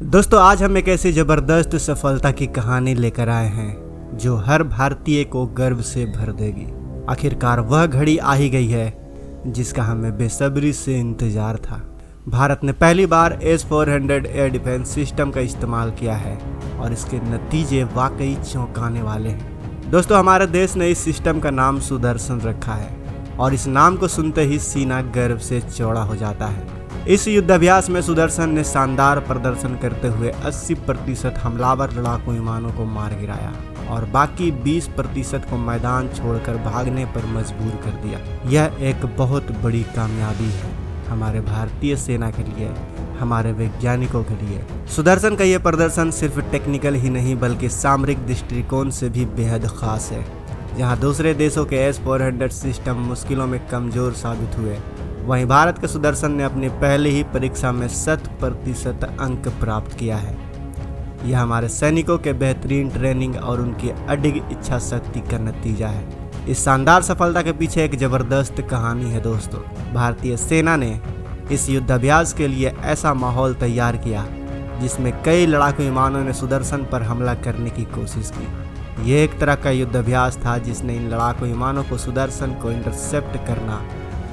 दोस्तों आज हम एक ऐसी ज़बरदस्त सफलता की कहानी लेकर आए हैं जो हर भारतीय को गर्व से भर देगी। आखिरकार वह घड़ी आ ही गई है जिसका हमें बेसब्री से इंतजार था। भारत ने पहली बार S-400 एयर डिफेंस सिस्टम का इस्तेमाल किया है और इसके नतीजे वाकई चौंकाने वाले हैं। दोस्तों हमारे देश ने इस सिस्टम का नाम सुदर्शन रखा है और इस नाम को सुनते ही सीना गर्व से चौड़ा हो जाता है। इस युद्धाभ्यास में सुदर्शन ने शानदार प्रदर्शन करते हुए 80% हमलावर लड़ाकू विमानों को मार गिराया और बाकी 20% को मैदान छोड़कर भागने पर मजबूर कर दिया। यह एक बहुत बड़ी कामयाबी है हमारे भारतीय सेना के लिए, हमारे वैज्ञानिकों के लिए। सुदर्शन का यह प्रदर्शन सिर्फ टेक्निकल ही नहीं बल्कि सामरिक दृष्टिकोण से भी बेहद खास है। जहां दूसरे देशों के S-400 सिस्टम मुश्किलों में कमजोर साबित हुए, वहीं भारत के सुदर्शन ने अपनी पहले ही परीक्षा में 100% अंक प्राप्त किया है। यह हमारे सैनिकों के बेहतरीन ट्रेनिंग और उनकी अडिग इच्छा शक्ति का नतीजा है। इस शानदार सफलता के पीछे एक जबरदस्त कहानी है दोस्तों। भारतीय सेना ने इस युद्धाभ्यास के लिए ऐसा माहौल तैयार किया जिसमें कई लड़ाकू विमानों ने सुदर्शन पर हमला करने की कोशिश की। यह एक तरह का युद्धाभ्यास था जिसने इन लड़ाकू विमानों को सुदर्शन को इंटरसेप्ट करना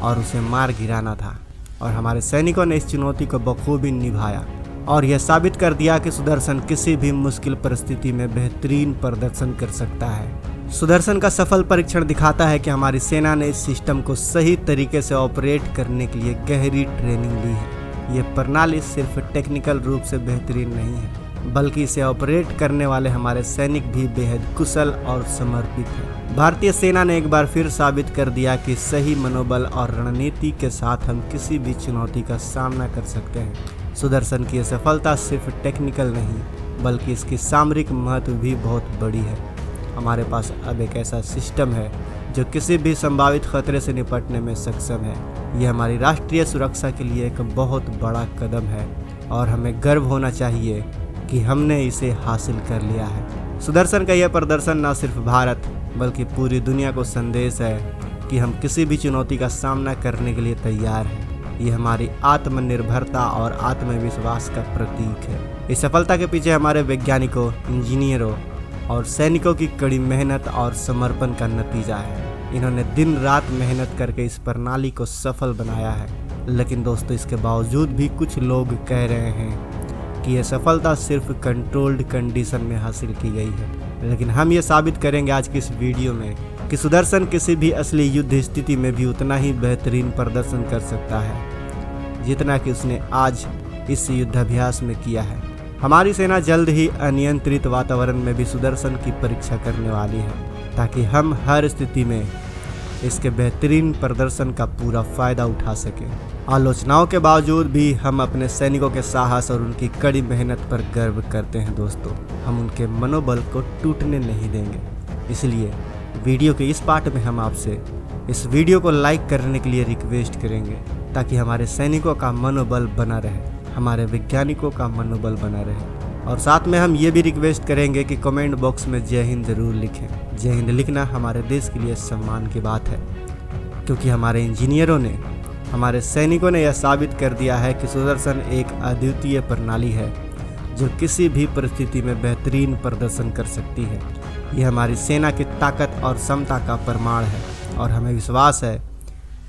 और उसे मार गिराना था और हमारे सैनिकों ने इस चुनौती को बखूबी निभाया और यह साबित कर दिया कि सुदर्शन किसी भी मुश्किल परिस्थिति में बेहतरीन प्रदर्शन कर सकता है। सुदर्शन का सफल परीक्षण दिखाता है कि हमारी सेना ने इस सिस्टम को सही तरीके से ऑपरेट करने के लिए गहरी ट्रेनिंग ली है। यह प्रणाली सिर्फ टेक्निकल रूप से बेहतरीन नहीं है बल्कि इसे ऑपरेट करने वाले हमारे सैनिक भी बेहद कुशल और समर्पित हैं। भारतीय सेना ने एक बार फिर साबित कर दिया कि सही मनोबल और रणनीति के साथ हम किसी भी चुनौती का सामना कर सकते हैं। सुदर्शन की सफलता सिर्फ टेक्निकल नहीं बल्कि इसकी सामरिक महत्व भी बहुत बड़ी है। हमारे पास अब एक ऐसा सिस्टम है जो किसी भी संभावित खतरे से निपटने में सक्षम है। यह हमारी राष्ट्रीय सुरक्षा के लिए एक बहुत बड़ा कदम है और हमें गर्व होना चाहिए कि हमने इसे हासिल कर लिया है। सुदर्शन का यह प्रदर्शन न सिर्फ भारत बल्कि पूरी दुनिया को संदेश है कि हम किसी भी चुनौती का सामना करने के लिए तैयार हैं। ये हमारी आत्मनिर्भरता और आत्मविश्वास का प्रतीक है। इस सफलता के पीछे हमारे वैज्ञानिकों, इंजीनियरों और सैनिकों की कड़ी मेहनत और समर्पण का नतीजा है। इन्होंने दिन रात मेहनत करके इस प्रणाली को सफल बनाया है। लेकिन दोस्तों इसके बावजूद भी कुछ लोग कह रहे हैं कि यह सफलता सिर्फ कंट्रोल्ड कंडीशन में हासिल की गई है। लेकिन हम ये साबित करेंगे आज की इस वीडियो में कि सुदर्शन किसी भी असली युद्ध स्थिति में भी उतना ही बेहतरीन प्रदर्शन कर सकता है जितना कि उसने आज इस युद्धाभ्यास में किया है। हमारी सेना जल्द ही अनियंत्रित वातावरण में भी सुदर्शन की परीक्षा करने वाली है ताकि हम हर स्थिति में इसके बेहतरीन प्रदर्शन का पूरा फायदा उठा सकें। आलोचनाओं के बावजूद भी हम अपने सैनिकों के साहस और उनकी कड़ी मेहनत पर गर्व करते हैं दोस्तों। हम उनके मनोबल को टूटने नहीं देंगे। इसलिए वीडियो के इस पार्ट में हम आपसे इस वीडियो को लाइक करने के लिए रिक्वेस्ट करेंगे ताकि हमारे सैनिकों का मनोबल बना रहे, हमारे वैज्ञानिकों का मनोबल बना रहे। और साथ में हम ये भी रिक्वेस्ट करेंगे कि कमेंट बॉक्स में जय हिंद ज़रूर लिखें। जय हिंद लिखना हमारे देश के लिए सम्मान की बात है क्योंकि हमारे इंजीनियरों ने, हमारे सैनिकों ने यह साबित कर दिया है कि सुदर्शन एक अद्वितीय प्रणाली है जो किसी भी परिस्थिति में बेहतरीन प्रदर्शन कर सकती है। यह हमारी सेना की ताकत और क्षमता का प्रमाण है और हमें विश्वास है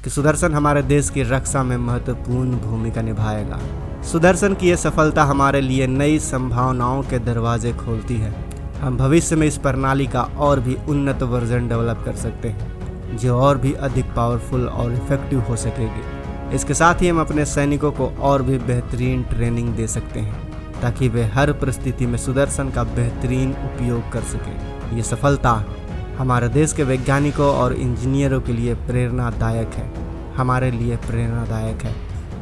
कि सुदर्शन हमारे देश की रक्षा में महत्वपूर्ण भूमिका निभाएगा। सुदर्शन की यह सफलता हमारे लिए नई संभावनाओं के दरवाजे खोलती है। हम भविष्य में इस प्रणाली का और भी उन्नत वर्जन डेवलप कर सकते हैं जो और भी अधिक पावरफुल और इफेक्टिव हो सकेगी। इसके साथ ही हम अपने सैनिकों को और भी बेहतरीन ट्रेनिंग दे सकते हैं ताकि वे हर परिस्थिति में सुदर्शन का बेहतरीन उपयोग कर सकें। ये सफलता हमारे देश के वैज्ञानिकों और इंजीनियरों के लिए प्रेरणादायक है, हमारे लिए प्रेरणादायक है।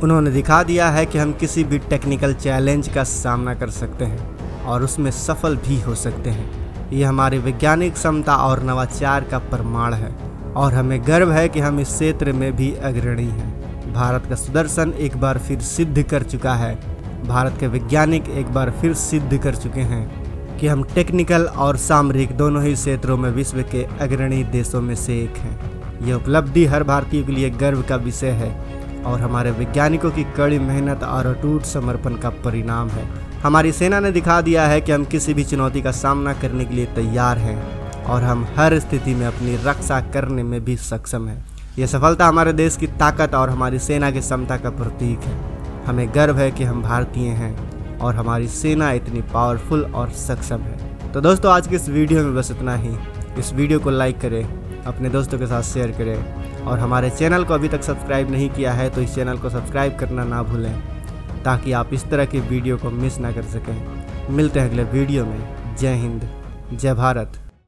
उन्होंने दिखा दिया है कि हम किसी भी टेक्निकल चैलेंज का सामना कर सकते हैं और उसमें सफल भी हो सकते हैं। ये हमारी वैज्ञानिक क्षमता और नवाचार का प्रमाण है और हमें गर्व है कि हम इस क्षेत्र में भी अग्रणी हैं। भारत का सुदर्शन एक बार फिर सिद्ध कर चुका है, भारत के वैज्ञानिक एक बार फिर सिद्ध कर चुके हैं कि हम टेक्निकल और सामरिक दोनों ही क्षेत्रों में विश्व के अग्रणी देशों में से एक हैं। ये उपलब्धि हर भारतीय के लिए गर्व का विषय है और हमारे वैज्ञानिकों की कड़ी मेहनत और अटूट समर्पण का परिणाम है। हमारी सेना ने दिखा दिया है कि हम किसी भी चुनौती का सामना करने के लिए तैयार हैं और हम हर स्थिति में अपनी रक्षा करने में भी सक्षम हैं। यह सफलता हमारे देश की ताकत और हमारी सेना की क्षमता का प्रतीक है। हमें गर्व है कि हम भारतीय हैं और हमारी सेना इतनी पावरफुल और सक्षम है। तो दोस्तों, आज की इस वीडियो में बस इतना ही। इस वीडियो को लाइक करें, अपने दोस्तों के साथ शेयर करें और हमारे चैनल को अभी तक सब्सक्राइब नहीं किया है तो इस चैनल को सब्सक्राइब करना ना भूलें, ताकि आप इस तरह की वीडियो को मिस ना कर सकें। मिलते हैं अगले वीडियो में। जय हिंद, जय भारत।